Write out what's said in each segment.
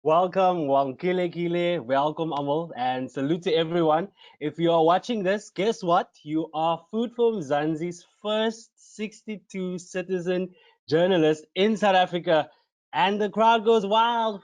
Welcome, welcome Amal, and salute to everyone. If you are watching this, guess what? You are Food for Mzansi's first 62 citizen journalist in South Africa, and the crowd goes wild.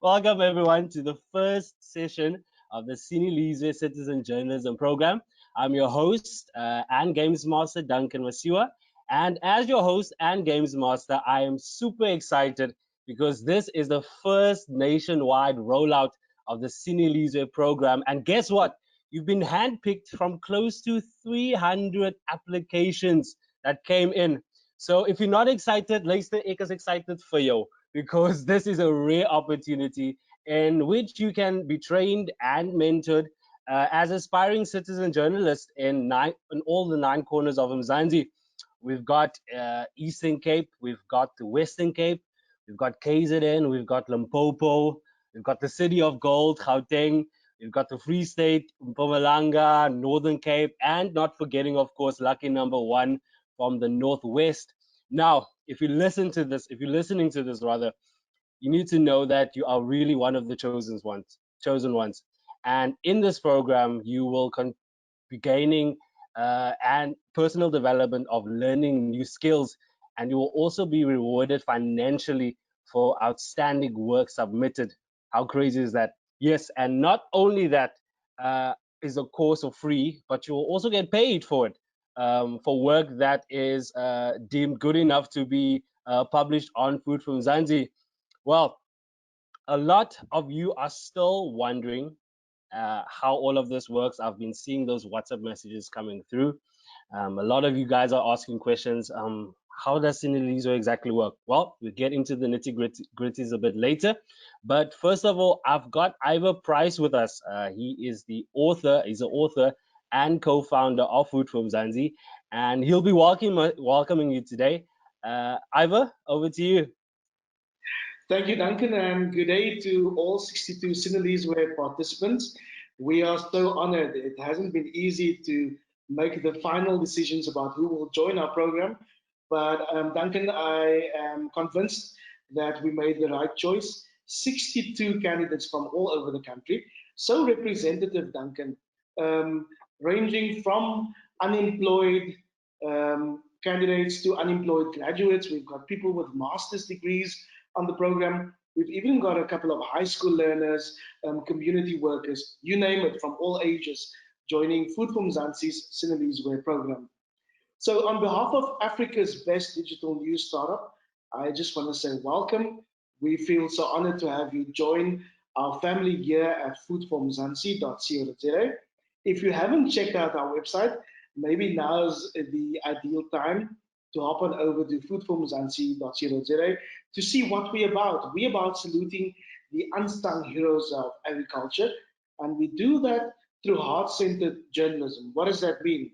Welcome everyone to the first session of the Sinelizwi Citizen Journalism Program. I'm your host and Games Master Duncan Masiwa. And as your host and Games Master, I am super excited because this is the first nationwide rollout of the Sinelizwi program. And guess what? You've been handpicked from close to 300 applications that came in. So if you're not excited, luister, ek is excited for you because this is a rare opportunity in which you can be trained and mentored as aspiring citizen journalists in all the 9 corners of Mzansi. We've got Eastern Cape, we've got the Western Cape, we've got KZN, we've got Limpopo, we've got the City of Gold, Gauteng, we've got the Free State, Mpumalanga, Northern Cape, and not forgetting, of course, lucky number 1 from the Northwest. Now, if you're listening to this rather, you need to know that you are really one of the chosen ones. And in this program, you will be gaining and personal development of learning new skills, and you will also be rewarded financially for outstanding work submitted. How crazy is that? Yes, and not only that is a course for free, but you will also get paid for it, for work that is deemed good enough to be published on Food from Mzansi. Well, a lot of you are still wondering how all of this works. I've been seeing those WhatsApp messages coming through. A lot of you guys are asking questions. How does Sinelizwi exactly work? Well, we'll get into the nitty-gritties a bit later. But first of all, I've got Ivor Price with us. He is the author. He's the author and co-founder of Food for Mzansi, and he'll be welcoming you today. Ivor, over to you. Thank you, Duncan, and good day to all 62 Sinelizwi participants. We are so honored. It hasn't been easy to make the final decisions about who will join our program, but Duncan, I am convinced that we made the right choice. 62 candidates from all over the country, so representative, Duncan, ranging from unemployed candidates to unemployed graduates. We've got people with master's degrees on the program. We've even got a couple of high school learners, community workers, you name it, from all ages, joining Food for Mzansi's Sinelizwi program. So on behalf of Africa's best digital news startup, I just want to say welcome. We feel so honored to have you join our family here at foodformzansi.co.za. If you haven't checked out our website, maybe now's the ideal time to hop on over to foodformzansi.co.za to see what we're about. We're about saluting the unsung heroes of agriculture, and we do that through heart-centered journalism. What does that mean?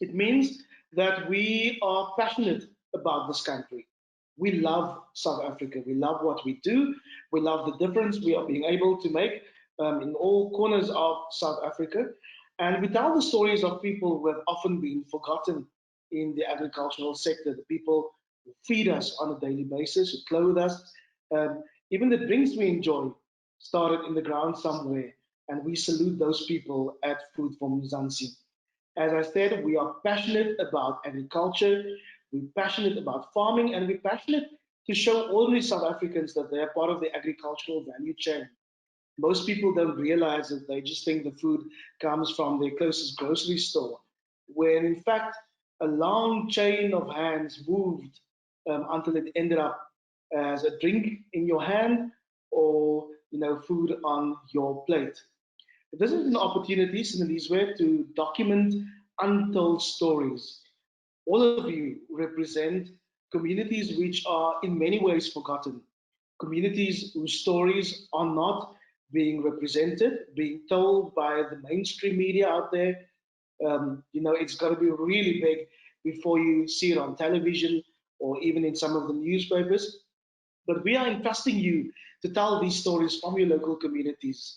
It means that we are passionate about this country. We love South Africa. We love what we do. We love the difference we are being able to make in all corners of South Africa. And we tell the stories of people who have often been forgotten in the agricultural sector, the people who feed us on a daily basis, who clothe us. Even the drinks we enjoy started in the ground somewhere, and we salute those people at Food for Mzansi. As I said, we are passionate about agriculture, we're passionate about farming, and we're passionate to show ordinary South Africans that they're part of the agricultural value chain. Most people don't realize that. They just think the food comes from their closest grocery store, when in fact a long chain of hands moved until it ended up as a drink in your hand or food on your plate. This is an opportunity, Sinelizwi, to document untold stories. All of you represent communities which are in many ways forgotten, communities whose stories are not being represented, being told by the mainstream media out there. It's got to be really big before you see it on television or even in some of the newspapers. But we are entrusting you to tell these stories from your local communities.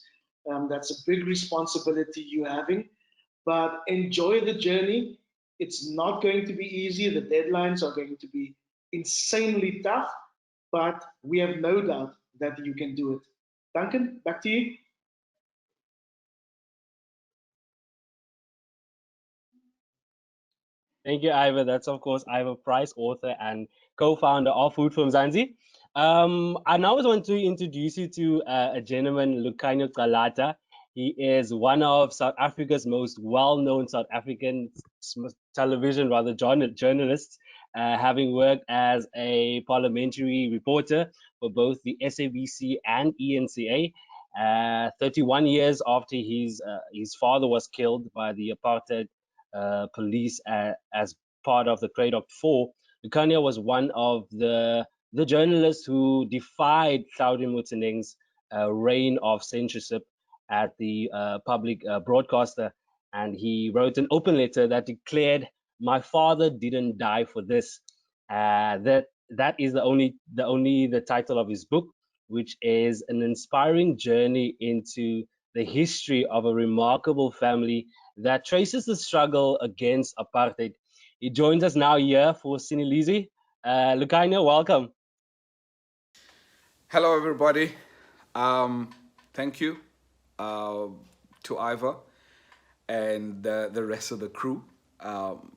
That's a big responsibility you're having, but enjoy the journey. It's not going to be easy. The deadlines are going to be insanely tough, but we have no doubt that you can do it. Duncan, back to you. Thank you, Ivor. That's, of course, Ivor Price, author and co-founder of Food For Mzansi. I now want to introduce you to a gentleman, Lukhanyo Calata. He is one of South Africa's most well-known South African television, rather, journalists, having worked as a parliamentary reporter for both the SABC and eNCA. 31 years after his father was killed by the apartheid police as part of the Craddock Four, Lukhanyo was one of the journalists who defied Hlaudi Motsoeneng's reign of censorship at the public broadcaster, and he wrote an open letter that declared, "My father didn't die for this." That is the title of his book, which is an inspiring journey into the history of a remarkable family that traces the struggle against apartheid. He joins us now here for Sinelizwi. Lukhanyo, welcome. Hello, everybody. Thank you to Ivor and the rest of the crew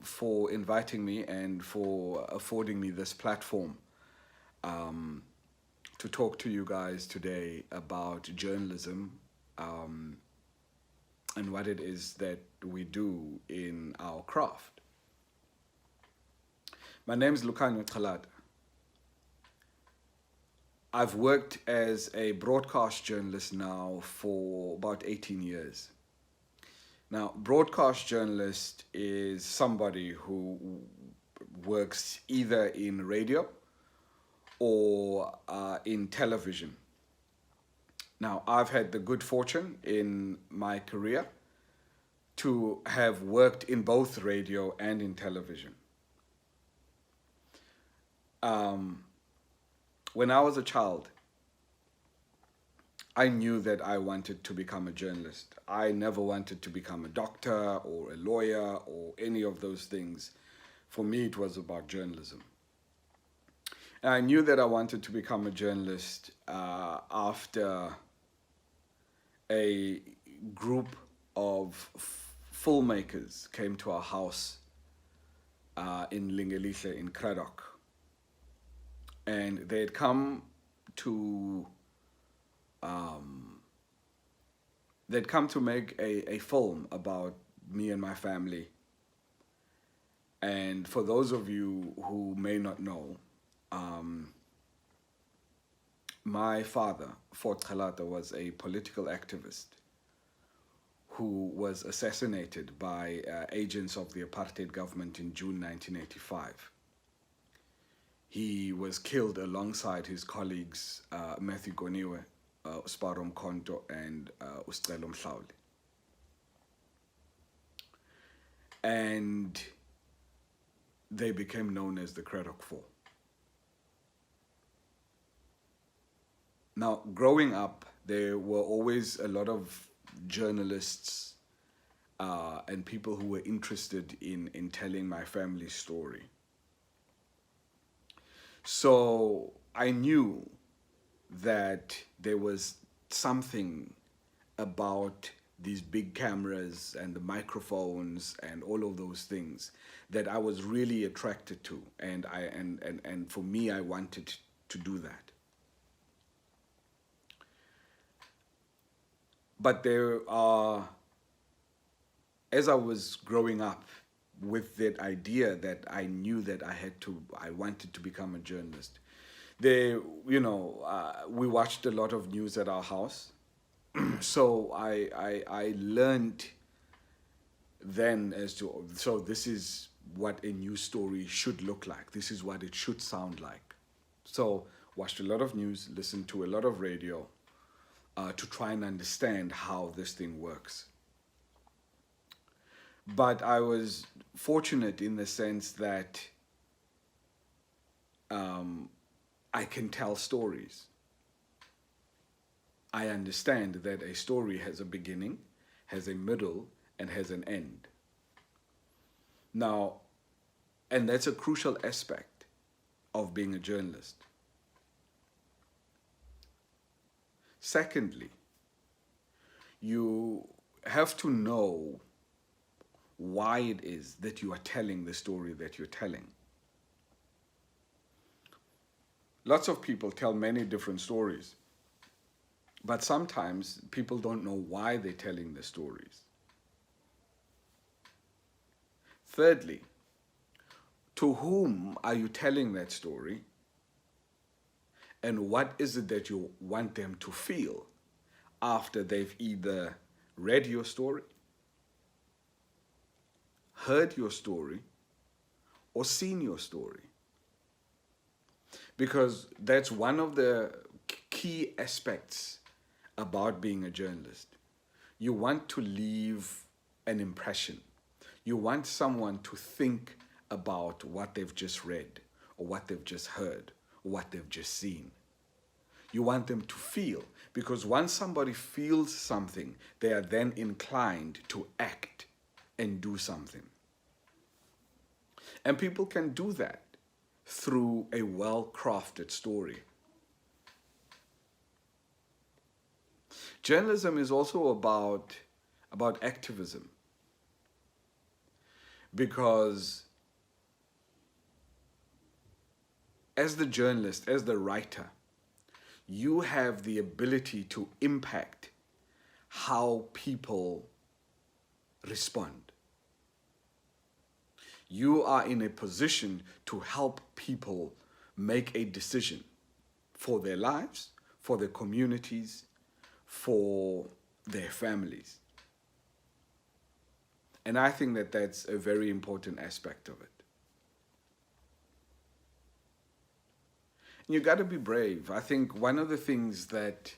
for inviting me and for affording me this platform to talk to you guys today about journalism and what it is that we do in our craft. My name is Lukhanyo Calata. I've worked as a broadcast journalist now for about 18 years. Now, broadcast journalist is somebody who works either in radio or in television. Now, I've had the good fortune in my career to have worked in both radio and in television. When I was a child, I knew that I wanted to become a journalist. I never wanted to become a doctor or a lawyer or any of those things. For me, it was about journalism. And I knew that I wanted to become a journalist after a group of filmmakers came to our house in Lingelihle in Craddock. And they had come to make a film about me and my family. And for those of you who may not know, my father, Fort Calata, was a political activist who was assassinated by agents of the apartheid government in June 1985. He was killed alongside his colleagues Matthew Goniwe, Sparom Konto, and Ustelom Mhlauli. And they became known as the Craddock Four. Now, growing up, there were always a lot of journalists and people who were interested in telling my family's story. So I knew that there was something about these big cameras and the microphones and all of those things that I was really attracted to, and for me, I wanted to do that. But as I was growing up with that idea that I knew that I wanted to become a journalist, we watched a lot of news at our house. So I learned then so this is what a news story should look like. This is what it should sound like. So watched a lot of news, listened to a lot of radio to try and understand how this thing works. But I was fortunate in the sense that I can tell stories. I understand that a story has a beginning, has a middle, and has an end. Now, and that's a crucial aspect of being a journalist. Secondly, you have to know why it is that you are telling the story that you're telling. Lots of people tell many different stories, but sometimes people don't know why they're telling the stories. Thirdly, to whom are you telling that story? And what is it that you want them to feel after they've either read your story, heard your story, or seen your story? Because that's one of the key aspects about being a journalist. You want to leave an impression. You want someone to think about what they've just read, or what they've just heard, or what they've just seen. You want them to feel, because once somebody feels something, they are then inclined to act and do something. And people can do that through a well-crafted story. Journalism is also about activism, because as the journalist, as the writer, you have the ability to impact how people respond. You are in a position to help people make a decision for their lives, for their communities, for their families. And I think that that's a very important aspect of it. You got to be brave. I think one of the things that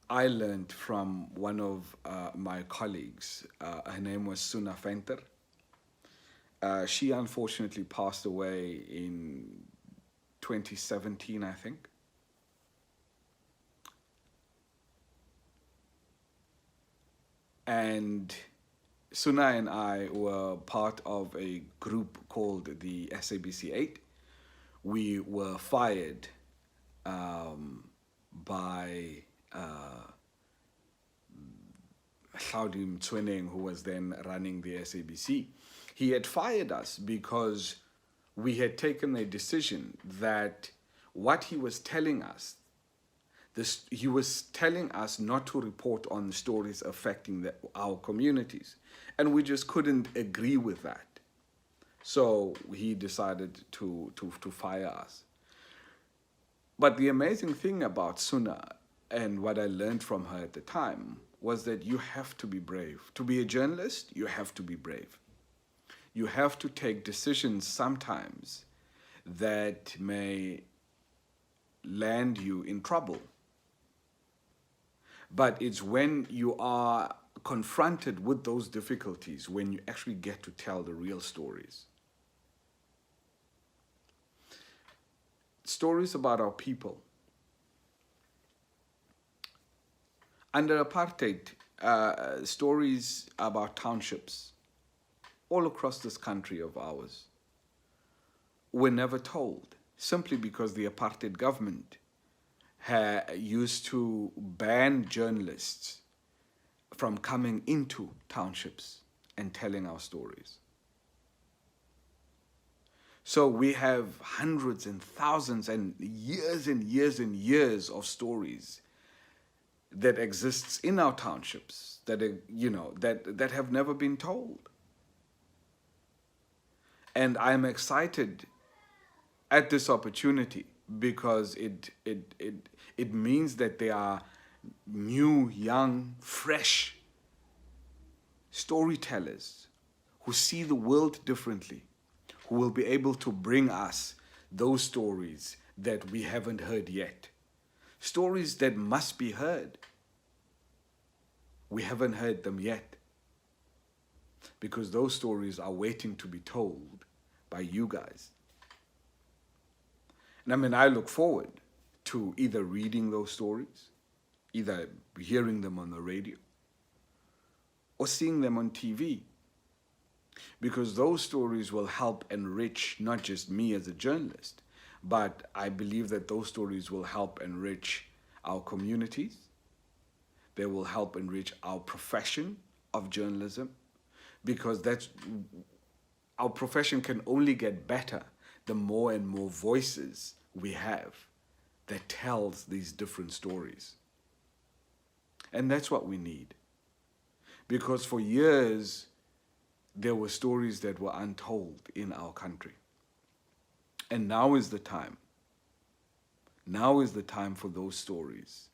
I learned from one of my colleagues, her name was Suna Venter. She unfortunately passed away in 2017, I think. And Suna and I were part of a group called the SABC 8. We were fired by Hlaudi Mtsweneng, who was then running the SABC. He had fired us because we had taken a decision that what he was telling us, he was telling us not to report on stories affecting our communities. And we just couldn't agree with that. So he decided to fire us. But the amazing thing about Suna, and what I learned from her at the time, was that you have to be brave. To be a journalist, you have to be brave. You have to take decisions sometimes that may land you in trouble. But it's when you are confronted with those difficulties when you actually get to tell the real stories. Stories about our people. Under apartheid, stories about townships all across this country of ours were never told, simply because the apartheid government used to ban journalists from coming into townships and telling our stories. So we have hundreds and thousands and years and years and years of stories that exists in our townships that that have never been told. And I'm excited at this opportunity because it means that there are new, young, fresh storytellers who see the world differently, who will be able to bring us those stories that we haven't heard yet. Stories that must be heard. We haven't heard them yet, because those stories are waiting to be told by you guys. And I look forward to either reading those stories, either hearing them on the radio, or seeing them on TV. Because those stories will help enrich not just me as a journalist, but I believe that those stories will help enrich our communities, They will help enrich our profession of journalism, because our profession can only get better the more and more voices we have that tells these different stories. And that's what we need. Because for years, there were stories that were untold in our country. And now is the time. Now is the time for those stories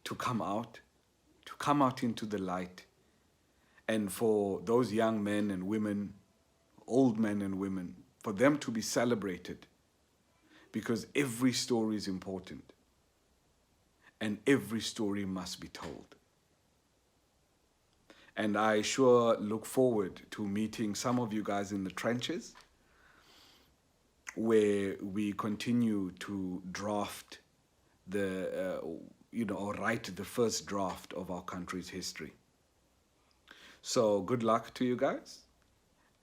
to come out into the light, and for those young men and women, old men and women, for them to be celebrated, because every story is important and every story must be told. And I sure look forward to meeting some of you guys in the trenches, where we continue to draft or write the first draft of our country's history. So good luck to you guys,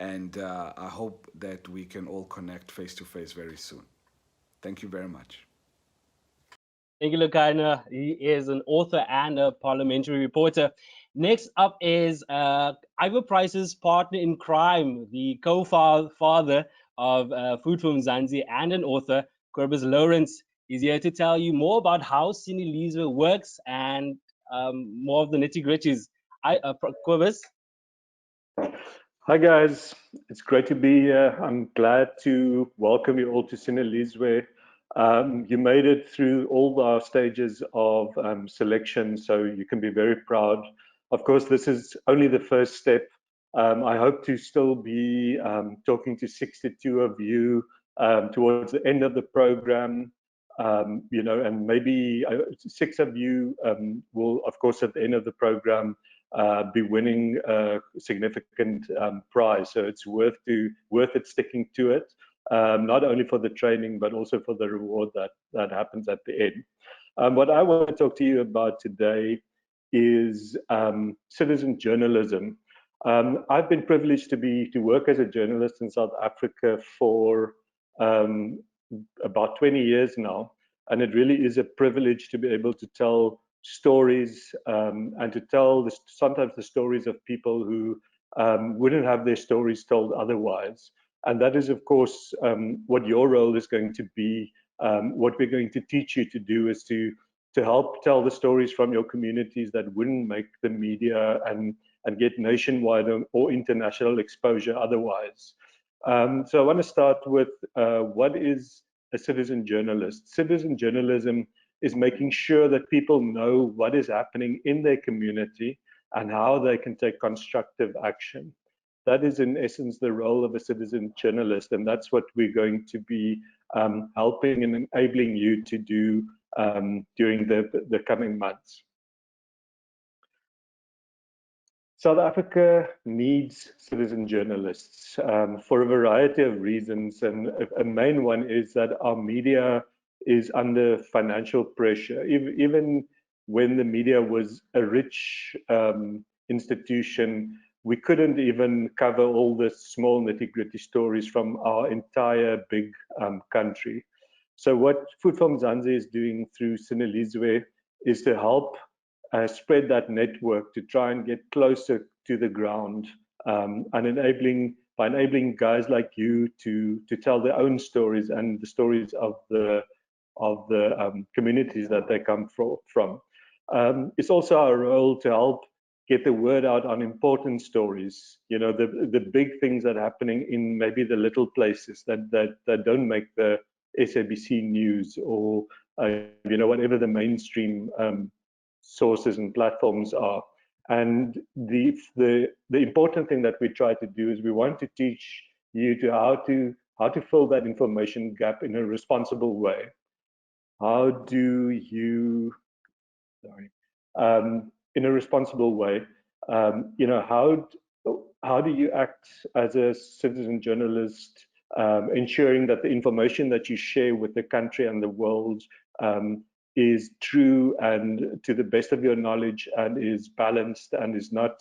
and I hope that we can all connect face to face very soon. Thank you very much. Thank you, Lukhanyo. He is an author and a parliamentary reporter. Next up is Ivor Price's partner in crime, the co-father of Food For Mzansi and an author, Kobus Louwrens. He's here to tell you more about how Sinelizwi works and more of the nitty-gritties. Kobus? Hi guys, it's great to be here. I'm glad to welcome you all to Sinelizwi. You made it through all our stages of selection, so you can be very proud. Of course, this is only the first step. I hope to still be talking to 62 of you towards the end of the program, and maybe 6 of you will, of course, at the end of the program, be winning a significant prize. So it's worth it sticking to it, not only for the training, but also for the reward that happens at the end. What I want to talk to you about today is citizen journalism. I've been privileged to work as a journalist in South Africa for about 20 years now, and it really is a privilege to be able to tell stories and to tell sometimes the stories of people who wouldn't have their stories told otherwise. And that is, of course, what your role is going to be. What we're going to teach you to do is to help tell the stories from your communities that wouldn't make the media and get nationwide or international exposure otherwise. So I want to start with what is a citizen journalist. Citizen journalism is making sure that people know what is happening in their community and how they can take constructive action. That is, in essence, the role of a citizen journalist, and that's what we're going to be helping and enabling you to do during the coming months. South Africa needs citizen journalists for a variety of reasons, and a main one is that our media is under financial pressure. Even when the media was a rich institution, we couldn't even cover all the small nitty-gritty stories from our entire big country. So what Food For Mzansi is doing through Sinelizwi is to help spread that network to try and get closer to the ground, and by enabling guys like you to tell their own stories and the stories of the communities that they come from. It's also our role to help get the word out on important stories, the big things that are happening in maybe the little places that don't make the SABC news, or whatever the mainstream sources and platforms are. And the important thing that we try to do is we want to teach you how to fill that information gap in a responsible way. How do you, in a responsible way, how do you act as a citizen journalist, ensuring that the information that you share with the country and the world is true and to the best of your knowledge and is balanced and is not,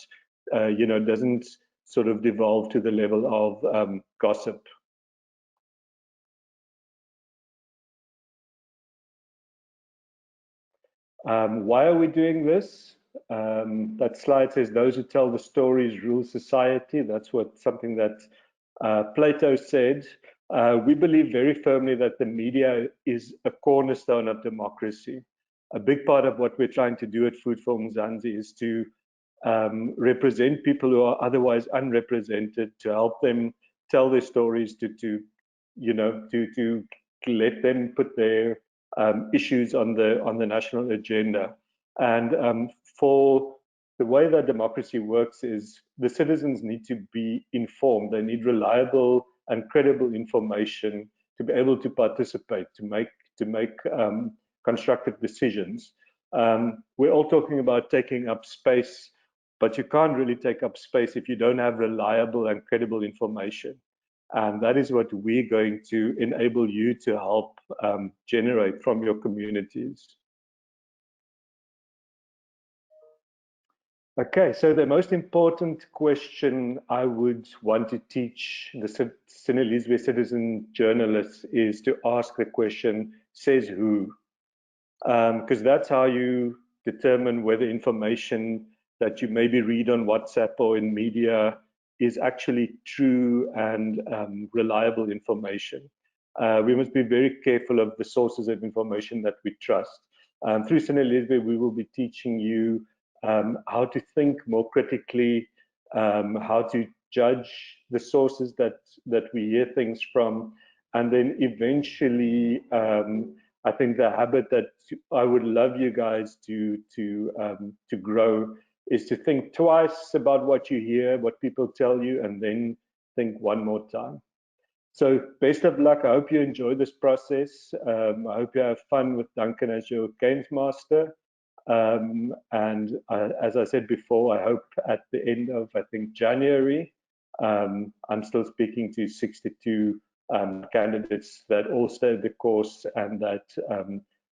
doesn't sort of devolve to the level of gossip. Why are we doing this? That slide says those who tell the stories rule society. That's something that Plato said. We believe very firmly that the media is a cornerstone of democracy. A big part of what we're trying to do at Food For Mzansi is to represent people who are otherwise unrepresented, to help them tell their stories, to let them put their issues on the national agenda. And for the way that democracy works is the citizens need to be informed. They need reliable and credible information to be able to participate, to make constructive decisions. We're all talking about taking up space, but you can't really take up space if you don't have reliable and credible information. And that is what we're going to enable you to help generate from your communities. Okay, so the most important question I would want to teach the Sinelizwi citizen journalists is to ask the question, says who? Because that's how you determine whether information that you maybe read on WhatsApp or in media is actually true and reliable information. We must be very careful of the sources of information that we trust. Through Sinelizwi, we will be teaching you how to think more critically, how to judge the sources that we hear things from, and then eventually, I think the habit that I would love you guys to grow is to think twice about what you hear, what people tell you, and then think one more time. So best of luck. I hope you enjoy this process. I hope you have fun with Duncan as your games master. As I said before, I hope at the end of, I think, January, I'm still speaking to 62 candidates that all stayed the course and that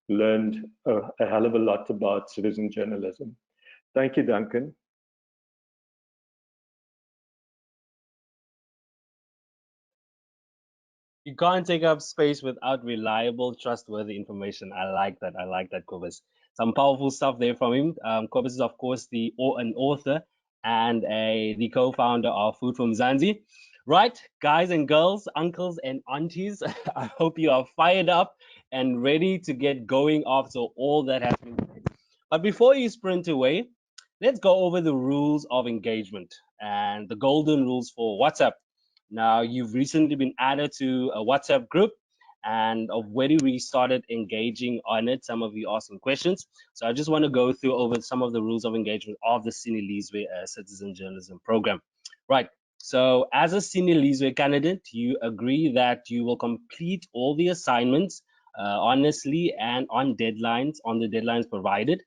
learned a hell of a lot about citizen journalism. Thank you, Duncan. You can't take up space without reliable, trustworthy information. I like that. I like that, Kobus. Some powerful stuff there from him. Kobus is, of course, an author and the co-founder of Food For Mzansi. Right, guys and girls, uncles and aunties, I hope you are fired up and ready to get going after all that has been said. But before you sprint away, let's go over the rules of engagement and the golden rules for WhatsApp. Now, you've recently been added to a WhatsApp group and already we started engaging on it. Some of you asked some questions. So I just want to go through over some of the rules of engagement of the Sinelizwi Citizen Journalism Program. Right. So as a Sinelizwi candidate, you agree that you will complete all the assignments honestly and on the deadlines provided.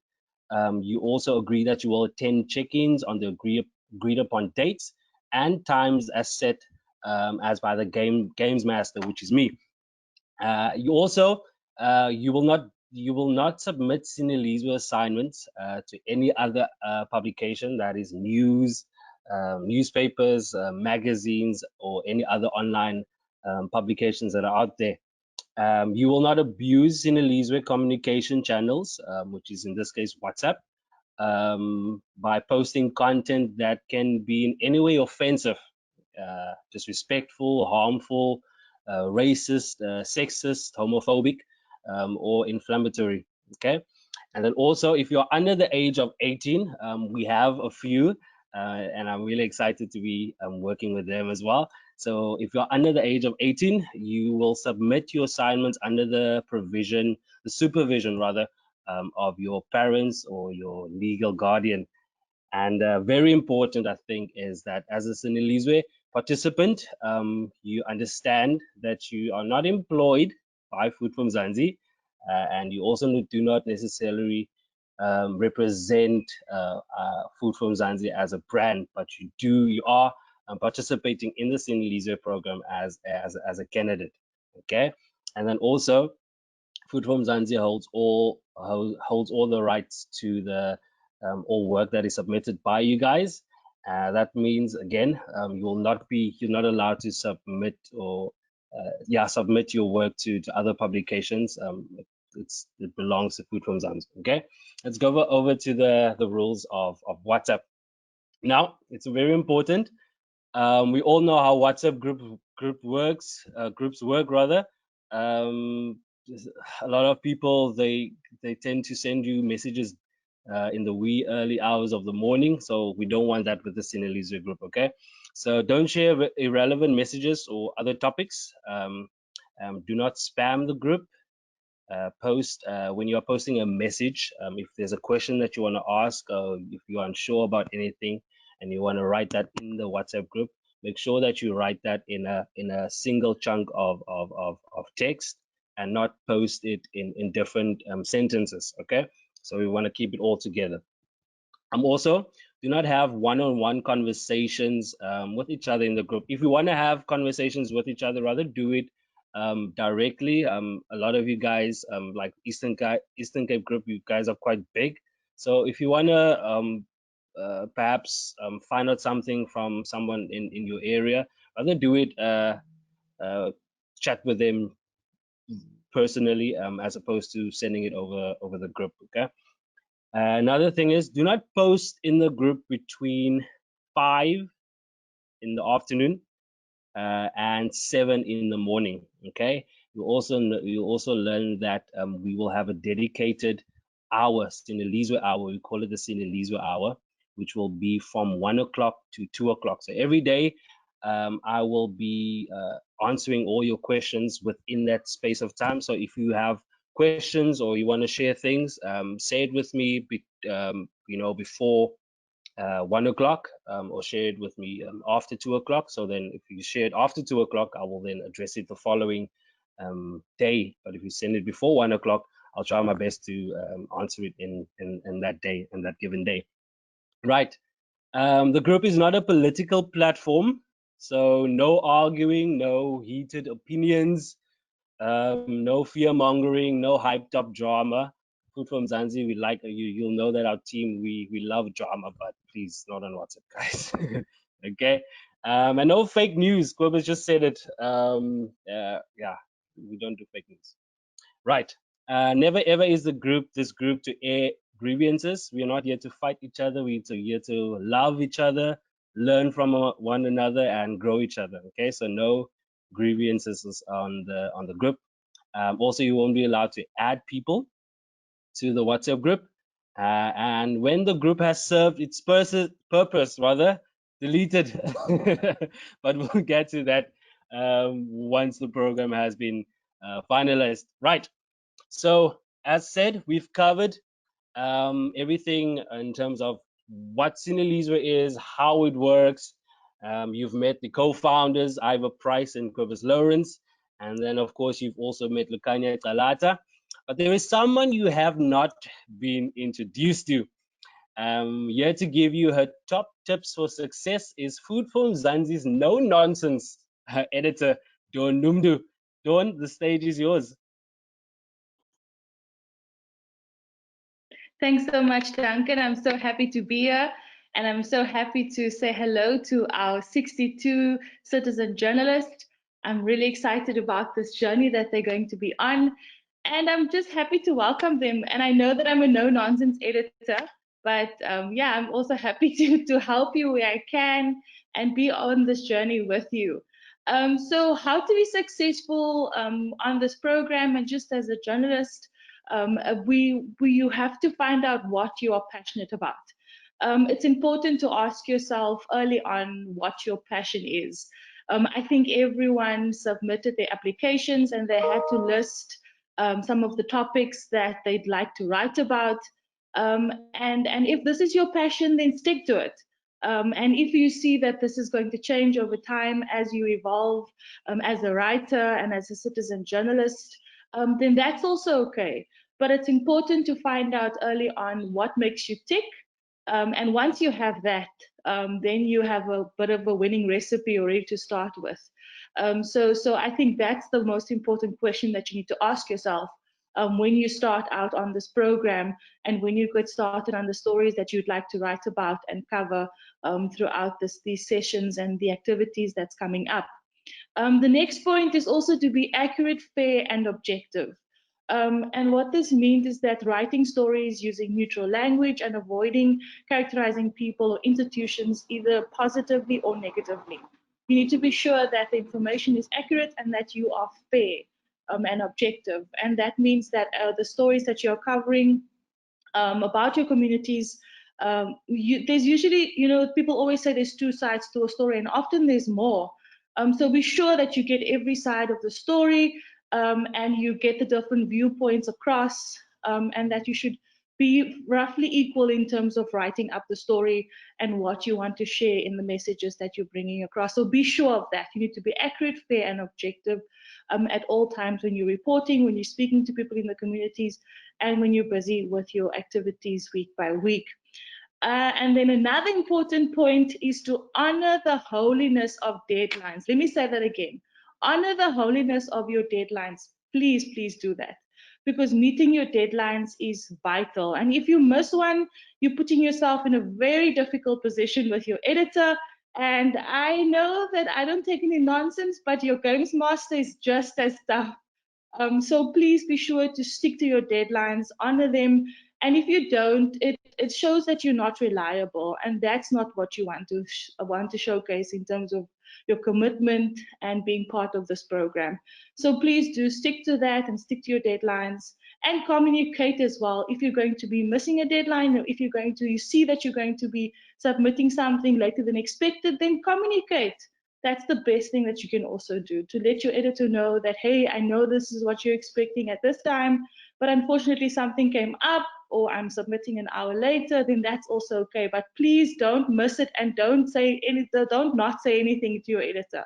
You also agree that you will attend check-ins on the agreed upon dates and times as set as by the games master, which is me. You also you will not submit Sinelizwi assignments to any other publication, that is news, newspapers, magazines, or any other online publications that are out there. You will not abuse Sinelizwi communication channels, which is in this case WhatsApp, by posting content that can be in any way offensive, disrespectful, harmful, racist, sexist, homophobic, or inflammatory. Okay. And then also, if you're under the age of 18, we have a few, and I'm really excited to be working with them as well. So if you're under the age of 18, you will submit your assignments under the supervision rather, of your parents or your legal guardian. And very important, I think, is that as a Sinelizwi participant, you understand that you are not employed by Food For Mzansi, and you also do not necessarily represent Food For Mzansi as a brand, but you are participating in the Sinelizwi program as a candidate. Okay, and then also Food For Mzansi holds all the rights to the all work that is submitted by you guys. That means again, you're not allowed to submit or submit your work to other publications. it belongs to Food For Mzansi. Okay, let's go over to the rules of WhatsApp. Now, it's very important. We all know how WhatsApp groups work rather. Um, a lot of people they tend to send you messages in the wee early hours of the morning, so we don't want that with the Sinelizwi group. Okay, so don't share irrelevant messages or other topics. Do not spam the group. Post when you are posting a message. If there's a question that you want to ask, if you're unsure about anything and you want to write that in the WhatsApp group, make sure that you write that in a single chunk of text and not post it in different sentences. Okay, so we want to keep it all together. Also, do not have one-on-one conversations with each other in the group. If you want to have conversations with each other, rather do it directly. A lot of you guys, like Eastern Cape group, you guys are quite big. So if you want to perhaps find out something from someone in your area, rather do it chat with them personally as opposed to sending it over the group. Okay. Another thing is, do not post in the group between 5 in the afternoon and 7 in the morning. Okay. You also learn that we will have a dedicated hour, Sinelizwi hour. We call it the Sinelizwi hour, which will be from 1 o'clock to 2 o'clock. So every day, I will be answering all your questions within that space of time. So if you have questions or you want to share things, say it with me, before 1 o'clock, or share it with me after 2 o'clock. So then if you share it after 2 o'clock, I will then address it the following day. But if you send it before 1 o'clock, I'll try my best to answer it in that day, in that given day. Right. The group is not a political platform, so no arguing, no heated opinions, no fear mongering, no hyped up drama. Food For Mzansi, we like you. You'll know that our team we love drama, but please not on WhatsApp, guys. Okay, and no fake news. Kobus just said it. Yeah, we don't do fake news. Right. Never ever is this group to air grievances. We are not here to fight each other. We're here to love each other, learn from one another, and grow each other. Okay, so no grievances on the group. Also, you won't be allowed to add people to the WhatsApp group. And when the group has served its purpose, rather, delete it. But we'll get to that once the program has been finalized. Right. So, as said, we've covered everything in terms of what Sinelizwi is, how it works. You've met the co-founders, Ivor and Kobus Louwrens, and then of course you've also met Lukhanyo Calata. But there is someone you have not been introduced to. Here to give you her top tips for success is Food For Mzansi's no-nonsense editor, Noemdoe. Dawn, the stage is yours. Thanks so much, Duncan. I'm so happy to be here, and I'm so happy to say hello to our 62 citizen journalists. I'm really excited about this journey that they're going to be on, and I'm just happy to welcome them. And I know that I'm a no-nonsense editor, but yeah, I'm also happy to help you where I can and be on this journey with you. So how to be successful on this program and just as a journalist, you have to find out what you are passionate about. It's important to ask yourself early on what your passion is. I think everyone submitted their applications and they had to list some of the topics that they'd like to write about. And if this is your passion, then stick to it. And if you see that this is going to change over time as you evolve as a writer and as a citizen journalist, then that's also okay. But it's important to find out early on what makes you tick. And once you have that, then you have a bit of a winning recipe already to start with. So I think that's the most important question that you need to ask yourself when you start out on this program and when you get started on the stories that you'd like to write about and cover throughout these sessions and the activities that's coming up. The next point is also to be accurate, fair, and objective. And what this means is that writing stories using neutral language and avoiding characterizing people or institutions either positively or negatively. You need to be sure that the information is accurate and that you are fair and objective. And that means that the stories that you're covering about your communities, there's usually, people always say there's two sides to a story, and often there's more. So be sure that you get every side of the story, and you get the different viewpoints across, and that you should be roughly equal in terms of writing up the story and what you want to share in the messages that you're bringing across. So be sure of that. You need to be accurate, fair, and objective at all times when you're reporting, when you're speaking to people in the communities, and when you're busy with your activities week by week. And then another important point is to honor the holiness of deadlines. Let me say that again. Honor the holiness of your deadlines. Please, please do that. Because meeting your deadlines is vital. And if you miss one, you're putting yourself in a very difficult position with your editor. And I know that I don't take any nonsense, but your games master is just as tough. So please be sure to stick to your deadlines, honor them. And if you don't, it shows that you're not reliable, and that's not what you want to showcase in terms of your commitment and being part of this program. So please do stick to that and stick to your deadlines, and communicate as well. If you're going to be missing a deadline, or if you see that you're going to be submitting something later than expected, then communicate. That's the best thing that you can also do, to let your editor know that, hey, I know this is what you're expecting at this time, but unfortunately something came up, or I'm submitting an hour later, then that's also okay. But please don't miss it, and don't not say anything to your editor.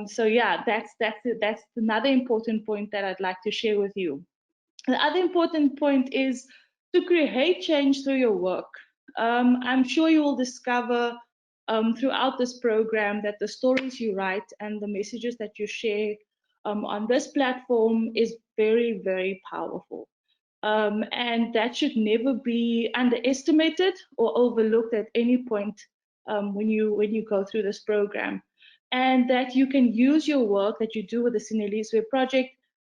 So yeah, that's another important point that I'd like to share with you. The other important point is to create change through your work. I'm sure you will discover throughout this program that the stories you write and the messages that you share on this platform is very, very powerful. And that should never be underestimated or overlooked at any point when you go through this program. And that you can use your work that you do with the Sinelizwi project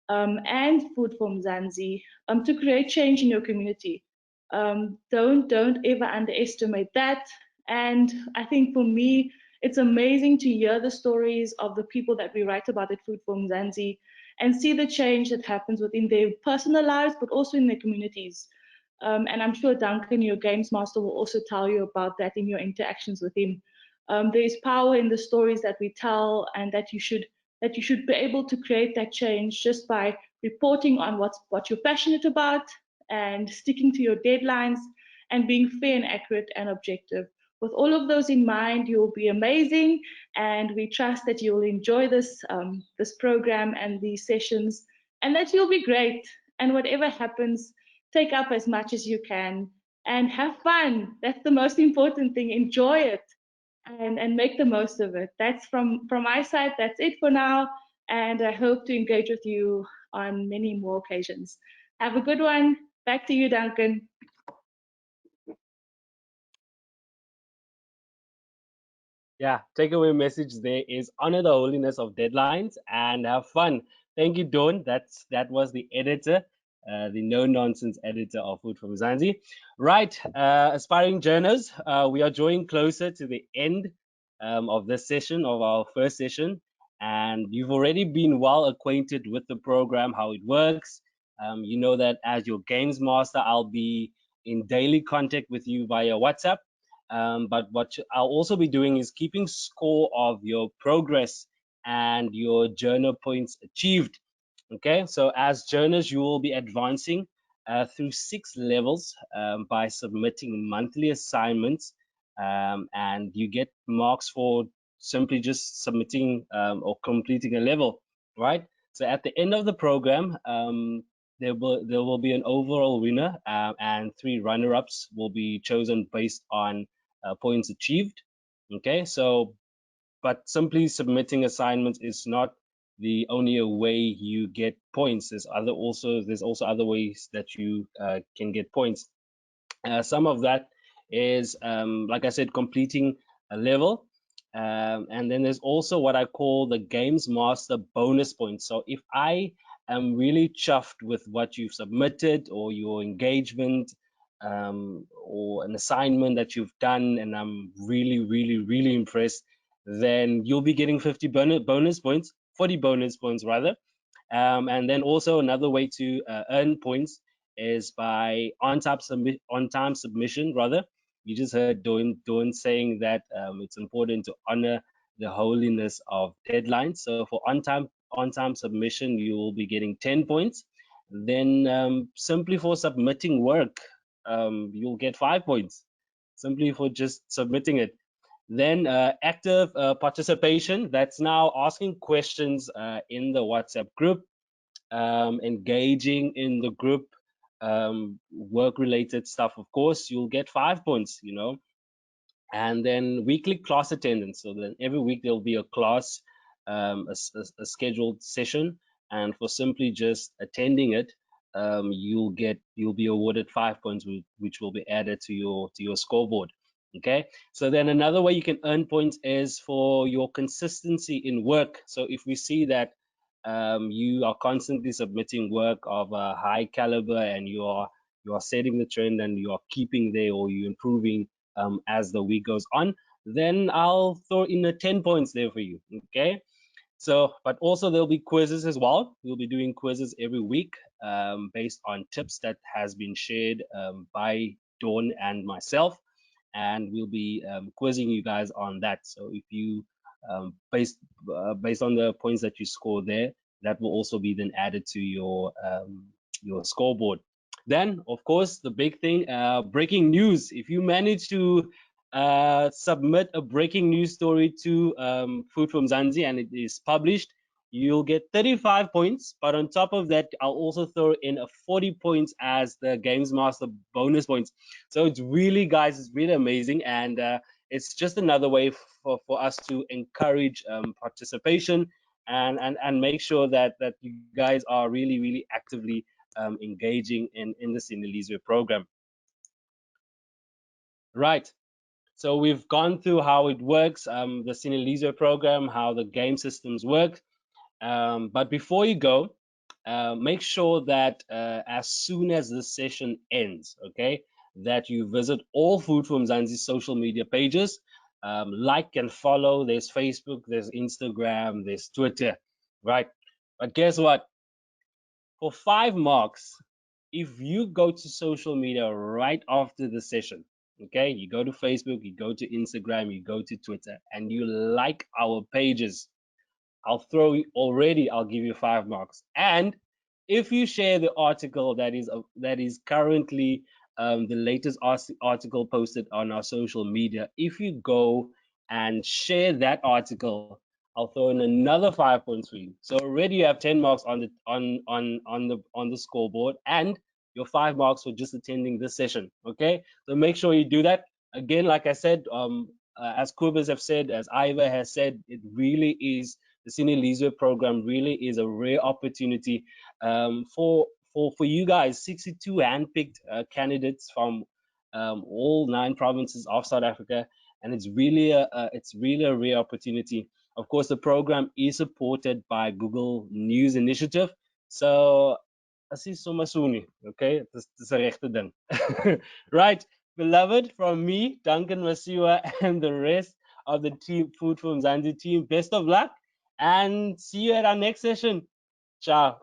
and Food for Mzansi to create change in your community. Don't ever underestimate that. And I think for me, it's amazing to hear the stories of the people that we write about at Food for Mzansi and see the change that happens within their personal lives, but also in their communities. And I'm sure Duncan, your games master, will also tell you about that in your interactions with him. There is power in the stories that we tell, and that you should be able to create that change just by reporting on what you're passionate about and sticking to your deadlines and being fair and accurate and objective. With all of those in mind, you will be amazing, and we trust that you will enjoy this program and these sessions, and that you'll be great. And whatever happens, take up as much as you can and have fun. That's the most important thing. Enjoy it and make the most of it. That's from my side. That's it for now, and I hope to engage with you on many more occasions. Have a good one. Back to you, Duncan. Yeah, takeaway message there is honor the holiness of deadlines and have fun. Thank you, Dawn. That was the editor, the no nonsense editor of Food for Mzansi. Right, aspiring journals, we are drawing closer to the end of this session, of our first session, and you've already been well acquainted with the program, how it works. You know that as your games master, I'll be in daily contact with you via WhatsApp. But what I'll also be doing is keeping score of your progress and your journal points achieved. Okay, so as journals, you will be advancing through 6 levels by submitting monthly assignments, and you get marks for simply just submitting or completing a level, right? So at the end of the program, there will be an overall winner, and 3 runner-ups will be chosen based on points achieved. Okay, so but simply submitting assignments is not the only way you get points. There's also other ways that you can get points. Some of that is, like I said, completing a level. And then there's also what I call the Games Master bonus points. So if I am really chuffed with what you've submitted or your engagement or an assignment that you've done, and I'm really, really, really impressed, then you'll be getting 50 bonus points, 40 bonus points rather. And then also another way to earn points is by on-time submission rather. You just heard Dawn saying that it's important to honor the holiness of deadlines. So for on-time submission, you will be getting 10 points. Then simply for submitting work, you'll get 5 points simply for just submitting it. Then active participation, that's now asking questions in the WhatsApp group, engaging in the group, work-related stuff, of course, you'll get 5 points, you know. And then weekly class attendance. So then every week there'll be a class, a scheduled session, and for simply just attending it, you'll be awarded 5 points, which will be added to your scoreboard. Okay. So then another way you can earn points is for your consistency in work. So if we see that you are constantly submitting work of a high caliber and you are setting the trend and you are keeping there, or you're improving as the week goes on, then I'll throw in a 10 points there for you. Okay. So, but also there'll be quizzes as well. We'll be doing quizzes every week based on tips that has been shared by Dawn and myself, and we'll be quizzing you guys on that. So if you based on the points that you score there, that will also be then added to your scoreboard. Then, of course, the big thing, breaking news. If you manage to submit a breaking news story to Food For Mzansi and it is published, you'll get 35 points. But on top of that, I'll also throw in a 40 points as the Games Master bonus points. So it's really, guys, it's really amazing. And it's just another way for us to encourage participation and make sure that you guys are really, really actively engaging in the Sinelizwi program. Right. So we've gone through how it works, the Sinelizwi program, how the game systems work. But before you go, make sure that as soon as this session ends, okay, that you visit all Food For Mzansi social media pages, like and follow. There's Facebook, there's Instagram, there's Twitter, right? But guess what? For 5 marks, if you go to social media right after the session, okay, you go to Facebook, you go to Instagram, you go to Twitter, and you like our pages, I'll give you 5 marks. And if you share the article that is currently the latest article posted on our social media, if you go and share that article, I'll throw in another 5 points for you. So already you have 10 marks on the scoreboard, and your 5 marks for just attending this session. Okay, so make sure you do that. Again, like I said, as Kobus have said, as Ivor has said, it really is, the Sinelizwi program really is a rare opportunity for you guys. 62 handpicked candidates from all 9 provinces of South Africa, and it's really a rare opportunity. Of course, the program is supported by Google News Initiative. So, assis somasuni, okay? This is a rechte ding. Right, beloved, from me, Duncan Masiwa, and the rest of the team, Food For Mzansi team, best of luck, and see you at our next session. Ciao.